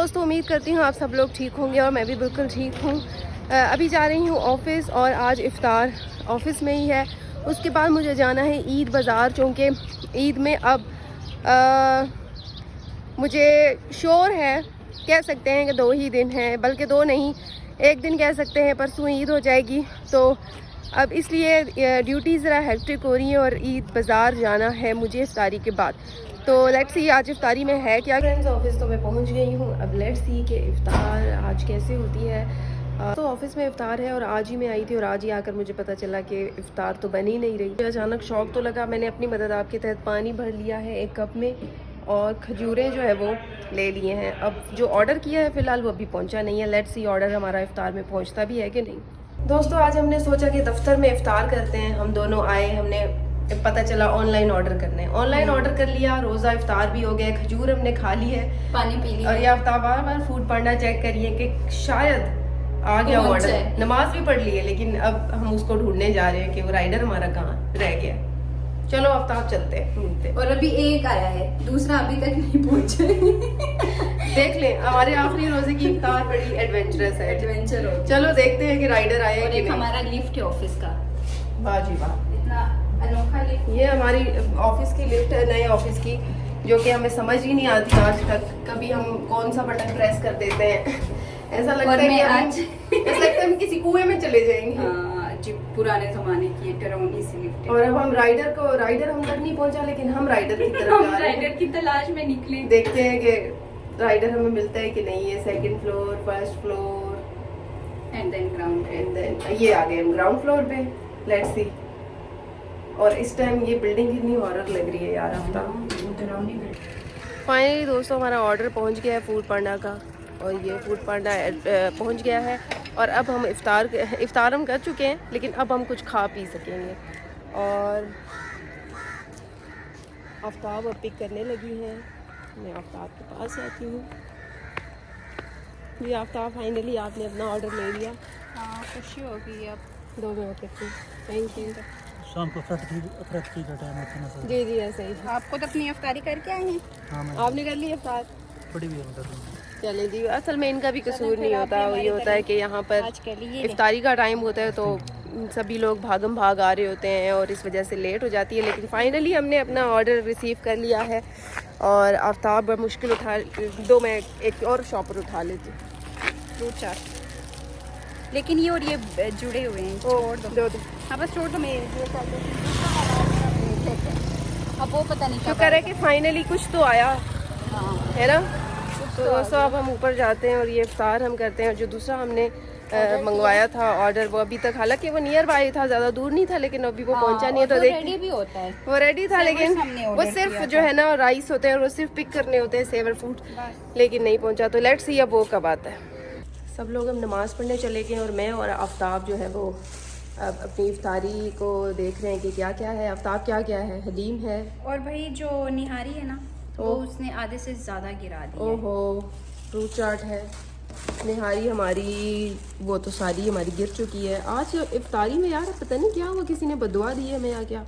दोस्तों, उम्मीद करती हूँ आप सब लोग ठीक होंगे और मैं भी बिल्कुल ठीक हूँ। अभी जा रही हूँ ऑफ़िस और आज इफ़्तार ऑफ़िस में ही है। उसके बाद मुझे जाना है ईद बाज़ार, क्योंकि ईद में अब मुझे शोर है, कह सकते हैं कि 2 ही दिन हैं, बल्कि 2 नहीं, 1 दिन कह सकते हैं। परसों ईद हो जाएगी, तो अब इसलिए ड्यूटी ज़रा हेक्टिक हो रही है और ईद बाज़ार जाना है मुझे इफ्तारी के बाद। तो लेट्स सी आज इफ्तारी में है क्या। फ्रेंड्स, ऑफिस तो मैं पहुंच गई हूँ। अब लेट्स सी कि इफ्तार आज कैसे होती है। तो ऑफिस में इफ्तार है और आज ही मैं आई थी और आज ही आकर मुझे पता चला कि इफ्तार तो बन ही नहीं रही। अचानक शौक तो लगा, मैंने अपनी मदद आपके तहत पानी भर लिया है 1 कप में और खजूरें जो है वो ले लिए हैं। अब जो ऑर्डर किया है फ़िलहाल वो अभी पहुँचा नहीं है। लेट्स सी ऑर्डर हमारा इफ्तार में पहुँचता भी है कि नहीं। दोस्तों, आज हमने सोचा कि दफ्तर में इफ्तार करते हैं। हम दोनों आए, हमने पता चला ऑनलाइन ऑर्डर करने हैं। ऑनलाइन ऑर्डर कर लिया, रोज़ा इफ्तार भी हो गया, खजूर हमने खा ली है, पानी पी लिया और ये आफ्ताब बार फूड पांडा चेक करिए कि शायद आ गया ऑर्डर। नमाज भी पढ़ ली है, लेकिन अब हम उसको ढूंढने जा रहे हैं कि वो राइडर हमारा कहाँ रह गया। चलो आफ्ताब चलते हैं। और अभी 1 आया है, दूसरा अभी तक नहीं पहुंचा। देख लें, हमारे आखिरी रोजे की इफ्तार बड़ी एडवेंचरस है। एडवेंचर हो। चलो देखते हैं कि राइडर आए कि नहीं। हमारा लिफ्ट है ऑफिस का, वाह जी वाह, इतना अनोखा लिफ्ट। ये हमारी ऑफिस की लिफ्ट है, नए ऑफिस की, जो कि हमें समझ ही नहीं आती आज तक। कभी हम कौन सा बटन प्रेस कर देते हैं, ऐसा लगता है कि ऐसा लगता है हम किसी कुएं में चले जाएंगे। पुराने जमाने की डरावनी सी लिफ्ट। और अब हम राइडर हम तक नहीं पहुंचा, लेकिन हम राइडर की तरफ जा रहे हैं। राइडर की तलाश में निकले। देखते हैं कि राइडर हमें मिलता है कि नहीं है। 2nd floor, 1st floor and then ground ये आ गए हम ग्राउंड फ्लोर पे। Let's see. और इस टाइम ये बिल्डिंग कितनी हॉरर लग रही है यार। फाइनली दोस्तों, हमारा ऑर्डर पहुंच गया है फूड पांडा का, और ये फूड पांडा पहुंच गया है। और अब हम इफ्तार हम कर चुके हैं, लेकिन अब हम कुछ खा पी सकेंगे। और आफ्ताब अब पिक करने लगी हैं। मैं आफ्ताब के पास आती हूँ। ये आफ्ताब, फाइनली आपने अपना ऑर्डर ले लिया। हाँ, खुशी होगी। अब 2 मिनट रखिए। Thank you. शाम को अफरात का टाइम होता है। जी जी, ऐसे ही। आपको तो अपनी इफ्तारी करके आए हैं। हाँ, आपने कर ली इफ्तार? बड़ी भी है। चले जी, असल में इनका भी कसूर नहीं होता। ये होता है कि यहाँ पर इफ्तारी का टाइम होता है तो सभी लोग भागम भाग आ रहे होते हैं और इस वजह से लेट हो जाती है। लेकिन फाइनली हमने अपना ऑर्डर रिसीव कर लिया है। और आफ्ताब मुश्किल उठा दो, मैं एक और शॉपर उठा लेती हूँ। फ्रूट चाट, लेकिन ये और ये जुड़े हुए हैं। छोड़ दो। हाँ बस छोड़ दो। मैं अब वो पता नहीं शुक्र है कि फाइनली कुछ तो आया। हाँ है ना। तो दोस्तों, अब हम ऊपर जाते हैं और ये इफ्तार हम करते हैं। और जो दूसरा हमने मंगवाया था ऑर्डर, वो अभी तक, हालांकि वो नियर बाय था, ज़्यादा दूर नहीं था, लेकिन अभी वो पहुंचा नहीं है। तो रेडी भी होता है, वो रेडी था, लेकिन वो सिर्फ जो है ना राइस होते हैं और वो सिर्फ पिक करने होते हैं, सेवर फूड, लेकिन नहीं पहुंचा। तो लेट्स सी अब वो कब आता है। सब लोग अब नमाज़ पढ़ने चले गए और मैं और आफ्ताब जो है वो अब अपनी इफ्तारी को देख रहे हैं कि क्या क्या है। आफ्ताब क्या है? हलीम है, और भाई जो निहारी है ना, वो उसने आधे से ज़्यादा गिरा दी। ओहो, फ्रूट चाट है। निहारी हमारी वो तो सारी हमारी गिर चुकी है। आज इफ्तारी में यार पता नहीं क्या हुआ, किसी ने बदुआ दी है हमें या क्या।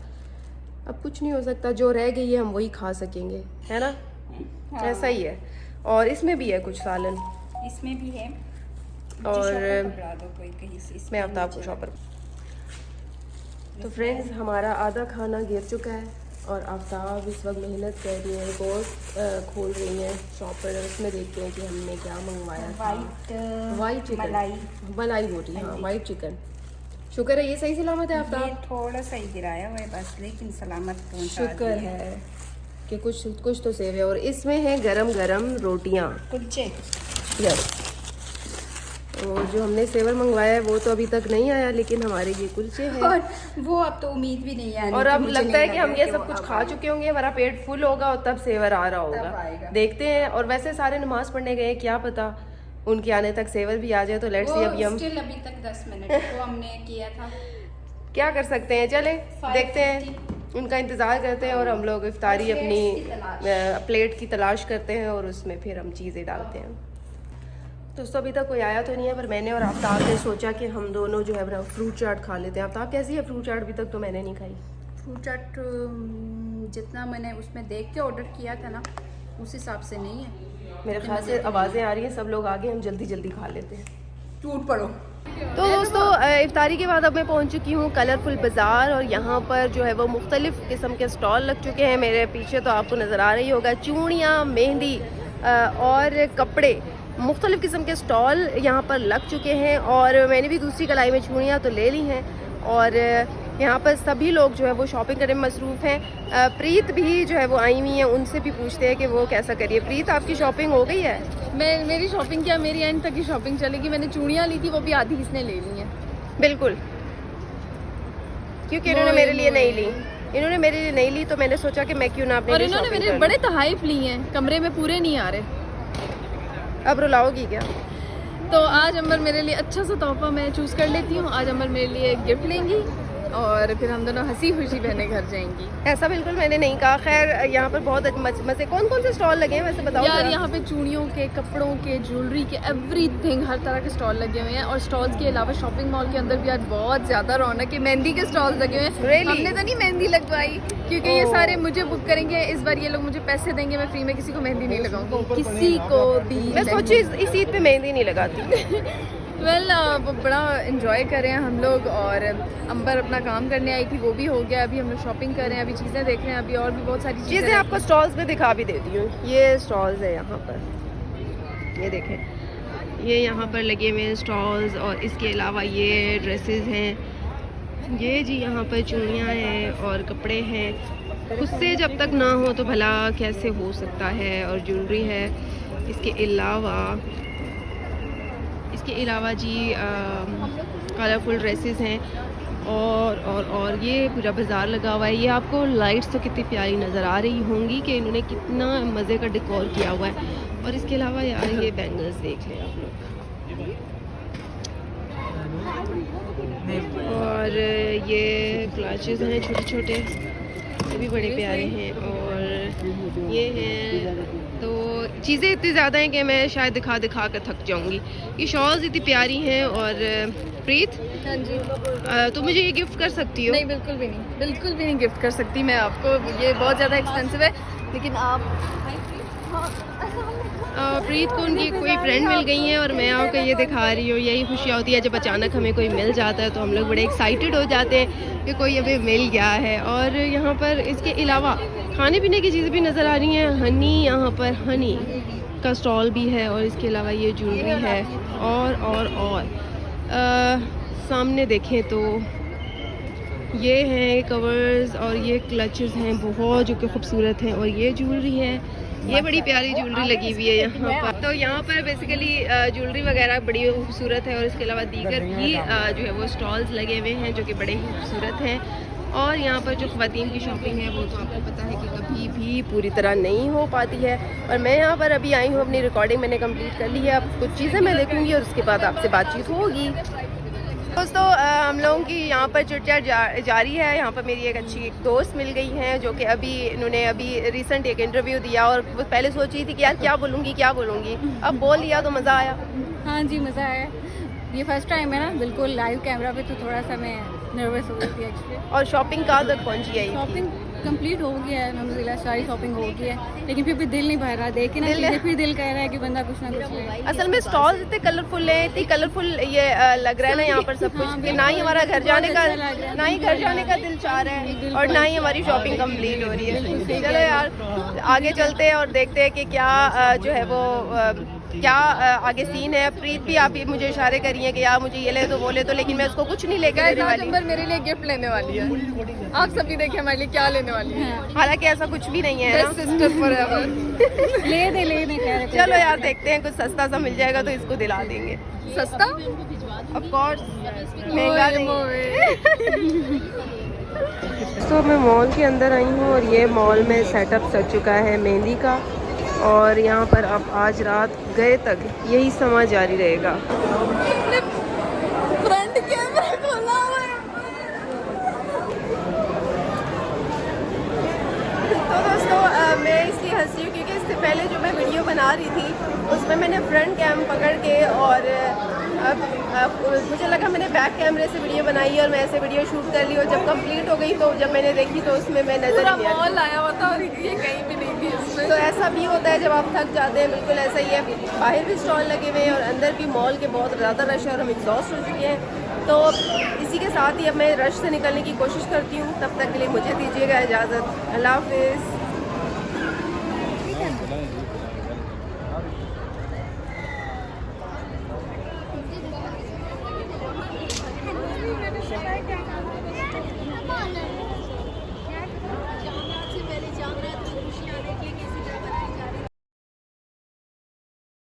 अब कुछ नहीं हो सकता, जो रह गई है हम वही खा सकेंगे, है ना। हाँ। ऐसा ही है। और इसमें भी है कुछ सालन, इसमें भी है। और कहीं मैं आफ्ताब को शॉपर। तो फ्रेंड्स, हमारा आधा खाना गिर चुका है और आफ्ताब इस वक्त मेहनत कर रही है, गोश्त खोल रही है शॉपर। उसमें देखते हैं कि हमने क्या मंगवाया था। वाइट चिकन, मलाई बोटी। हाँ, वाइट चिकन। शुक्र है ये सही सलामत है। आफ्ताब थोड़ा सा ही गिराया हुआ है बस, लेकिन सलामत पहुंचा। शुक्र है कि कुछ तो सेव है। और इसमें है गरम गरम रोटियाँ, कुलचे। यस। और जो हमने सेवर मंगवाया है वो तो अभी तक नहीं आया, लेकिन हमारे ये कुलचे हैं। और वो अब तो उम्मीद भी नहीं है। और अब लगता है कि हम ये सब कुछ खा चुके होंगे, हमारा पेट फुल होगा और तब सेवर आ रहा होगा। देखते हैं। और वैसे सारे नमाज पढ़ने गए, क्या पता उनके आने तक सेवर भी आ जाए। तो लेट्स सी। अभी अभी तक 10 मिनट तो हमने किया था, क्या कर सकते हैं। चले देखते हैं, उनका इंतज़ार करते हैं और हम लोग इफ्तारी अपनी प्लेट की तलाश करते हैं और उसमें फिर हम चीज़ें डालते हैं। दोस्तों, अभी तक कोई आया तो नहीं है, पर मैंने और आफ्ताब ने सोचा कि हम दोनों जो है ना फ्रूट चाट खा लेते हैं। आफ्ताब कैसी है फ्रूट चाट? अभी तक तो मैंने नहीं खाई फ्रूट चाट। जितना मैंने उसमें देख के ऑर्डर किया था ना, उस हिसाब से नहीं है। मेरे ख्याल से आवाज़ें आ रही हैं, सब लोग आगे, हम जल्दी जल्दी खा लेते हैं। टूट पड़ो। तो दोस्तों इफ्तारी के बाद अब मैं पहुंच चुकी हूँ कलरफुल बाज़ार, और यहाँ पर जो है वो मुख्तलिफ़ किस्म के स्टॉल लग चुके हैं। मेरे पीछे तो आपको नज़र आ रही होगा, चूड़ियाँ, मेहंदी और कपड़े, मुख्तलिफ़ किस्म के स्टॉल यहाँ पर लग चुके हैं। और मैंने भी दूसरी कलाई में चूड़ियाँ तो ले ली हैं, और यहाँ पर सभी लोग जो है वो शॉपिंग करने में मसरूफ़ हैं। प्रीत भी जो है वो आई हुई हैं, उनसे भी पूछते हैं कि वो कैसा करिए। प्रीत, आपकी शॉपिंग हो गई है? मेरी शॉपिंग क्या, मेरी एंड तक की शॉपिंग चलेगी। मैंने चूड़ियाँ ली थी, वो भी आधी इसने ले ली हैं। बिल्कुल, क्योंकि इन्होंने मेरे लिए नहीं ली, इन्होंने मेरे लिए नहीं ली, तो मैंने सोचा कि मैं क्यों ना अपने और लिए इन्होंने shopping मेरे कर बड़े तहाइफ ली हैं, कमरे में पूरे नहीं आ रहे। लूं। अब रुलाओगी क्या? तो आज अमर मेरे लिए अच्छा सा तोहफा मैं चूज़ कर लेती हूँ। आज अमर मेरे लिए गिफ्ट लेंगी और फिर हम दोनों हंसी खुशी बहने घर जाएंगी। ऐसा बिल्कुल मैंने नहीं कहा। खैर, यहाँ पर बहुत मज़े, कौन कौन से स्टॉल लगे हैं वैसे बताओ यार जरा। यहाँ पे चूड़ियों के, कपड़ों के, ज्वेलरी के, एवरीथिंग, हर तरह के स्टॉल लगे हुए हैं। और स्टॉल्स के अलावा शॉपिंग मॉल के अंदर भी आज बहुत ज़्यादा रौनक है। मेहंदी के स्टॉल्स लगे हुए हैं। Really? हमने तो नहीं मेहंदी लगवाई, क्योंकि ये सारे मुझे बुक करेंगे। इस बार ये लोग मुझे पैसे देंगे, मैं फ्री में किसी को मेहंदी नहीं लगाऊंगी, किसी को भी। मैं सोची इस ईद पे मेहंदी नहीं लगाती। वेल बड़ा इन्जॉय कर रहे हैं हम लोग। और अंबर अपना काम करने आई थी, वो भी हो गया। अभी हम लोग शॉपिंग कर रहे हैं, अभी चीज़ें देख रहे हैं, अभी और भी बहुत सारी चीज़ें आपको स्टॉल्स में दिखा भी देती हूँ। ये स्टॉल्स है यहाँ पर, ये देखें, ये यहाँ पर लगे हुए हैं स्टॉल्स। और इसके अलावा ये ड्रेसेस हैं, ये जी यहाँ पर चूड़ियाँ हैं और कपड़े हैं। उससे जब तक ना हो तो भला कैसे हो सकता है। और ज्वेलरी है। इसके अलावा जी कलरफुल ड्रेसेस हैं। और ये पूरा बाज़ार लगा हुआ है। ये आपको लाइट्स तो कितनी प्यारी नज़र आ रही होंगी कि इन्होंने कितना मज़े का डेकोर किया हुआ है। और इसके अलावा यार ये बैंगल्स देख लें आप लोग, और ये क्लचेस हैं छोटे छोटे, ये भी बड़े प्यारे हैं। और ये हैं, तो चीज़ें इतनी ज़्यादा हैं कि मैं शायद दिखा दिखा कर थक जाऊंगी। ये शॉल्स इतनी प्यारी हैं। और प्रीत, हाँ जी। तो मुझे ये गिफ्ट कर सकती हो? नहीं, बिल्कुल भी नहीं, बिल्कुल भी नहीं गिफ्ट कर सकती मैं आपको। ये बहुत ज़्यादा एक्सपेंसिव है, लेकिन आप प्रीत को उनकी कोई फ्रेंड मिल गई है और मैं आपको ये दिखा रही हूँ। यही खुशियाँ होती है जब अचानक हमें कोई मिल जाता है, तो हम लोग बड़े एक्साइटेड हो जाते हैं कि कोई हमें मिल गया है। और यहाँ पर इसके अलावा खाने पीने की चीज़ें भी नज़र आ रही हैं। हनी, यहाँ पर हनी का स्टॉल भी है। और इसके अलावा ये ज्वेलरी है। और सामने देखें तो ये हैं कवर्स और ये क्लचेस हैं बहुत, जो कि खूबसूरत हैं। और ये ज्वेलरी है, ये बड़ी प्यारी ज्वेलरी लगी हुई है यहाँ पर। तो यहाँ पर बेसिकली ज्वेलरी वगैरह बड़ी खूबसूरत है। और इसके अलावा दीगर भी जो है वो स्टॉल्स लगे हुए हैं जो कि बड़े ही खूबसूरत हैं। और यहाँ पर जो ख़वातीन की शॉपिंग है वो तो आपको पता है कि कभी भी पूरी तरह नहीं हो पाती है। और मैं यहाँ पर अभी आई हूँ, अपनी रिकॉर्डिंग मैंने कंप्लीट कर ली है। अब कुछ चीज़ें मैं देखूँगी और उसके बाद आपसे बातचीत होगी। दोस्तों हम लोगों की यहाँ पर चर्चा जारी है। यहाँ पर मेरी एक अच्छी दोस्त मिल गई हैं जो कि इन्होंने अभी रिसेंट एक इंटरव्यू दिया, और वो पहले सोच रही थी कि यार क्या बोलूँगी। अब बोल लिया तो मज़ा आया। हाँ जी, मज़ा आया। ये फर्स्ट टाइम है ना, बिल्कुल लाइव कैमरा पे, तो थोड़ा सा मैं नर्वस हो गई थी एक्चुअली। और शॉपिंग कहाँ तक पहुँची है? शॉपिंग कंप्लीट हो गया है, अल्हम्दुलिल्लाह सारी शॉपिंग हो गई है, लेकिन फिर भी दिल नहीं भर रहा। देखे ना चीज़ें, फिर दिल कह रहा है कि बंदा कुछ ना कुछ ले। असल में स्टॉल्स इतने कलरफुल हैं, इतनी कलरफुल ये लग रहा है ना यहाँ पर सब कुछ, कि ना ही हमारा घर जाने का दिल चाह रहा है और ना ही हमारी शॉपिंग कंप्लीट हो रही है। चलो यार आगे चलते हैं और देखते हैं कि क्या जो है वो क्या आगे सीन है। प्रीत भी आप मुझे इशारे करी हैं कि यार मुझे ये ले तो वो ले तो, लेकिन मैं उसको कुछ नहीं लेकर देने वाली। नंबर मेरे लिए गिफ्ट लेने वाली है। आप सभी देखिए हमारे लिए क्या लेने वाली है। हालांकि ऐसा कुछ भी नहीं है ना। Sister forever. ले दे कह रहे थे। चलो यार देखते हैं, कुछ सस्ता सा मिल जाएगा तो इसको दिला देंगे। सस्ता ऑफ कोर्स, महंगा नहीं। तो मैं मॉल के अंदर आई हूँ और ये मॉल में सेटअप सज चुका है मेहंदी का। और यहाँ पर अब आज रात गए तक यही समा जारी रहेगा। फ्रंट कैमरा खोला हुआ है। तो दोस्तों मैं इसलिए हंसी हूँ क्योंकि इससे पहले जो मैं वीडियो बना रही थी उसमें मैंने फ्रंट कैम पकड़ के और अब मुझे लगा मैंने बैक कैमरे से वीडियो बनाई और मैं ऐसे वीडियो शूट कर ली और जब कंप्लीट हो गई तो जब मैंने देखी तो उसमें मैं नजर पूरा नहीं आई। मॉल आया हुआ था और ये कहीं भी नहीं थी इसमें। तो ऐसा भी होता है जब आप थक जाते हैं, बिल्कुल ऐसा ही है। बाहर भी स्टॉल लगे हुए हैं और अंदर भी मॉल के बहुत ज़्यादा रश है और हम एग्जॉस्ट हो चुके हैं। तो इसी के साथ ही अब मैं रश से निकलने की कोशिश करती हूँ। तब तक के लिए मुझे दीजिएगा इजाज़त। अल्लाह हाफिज़।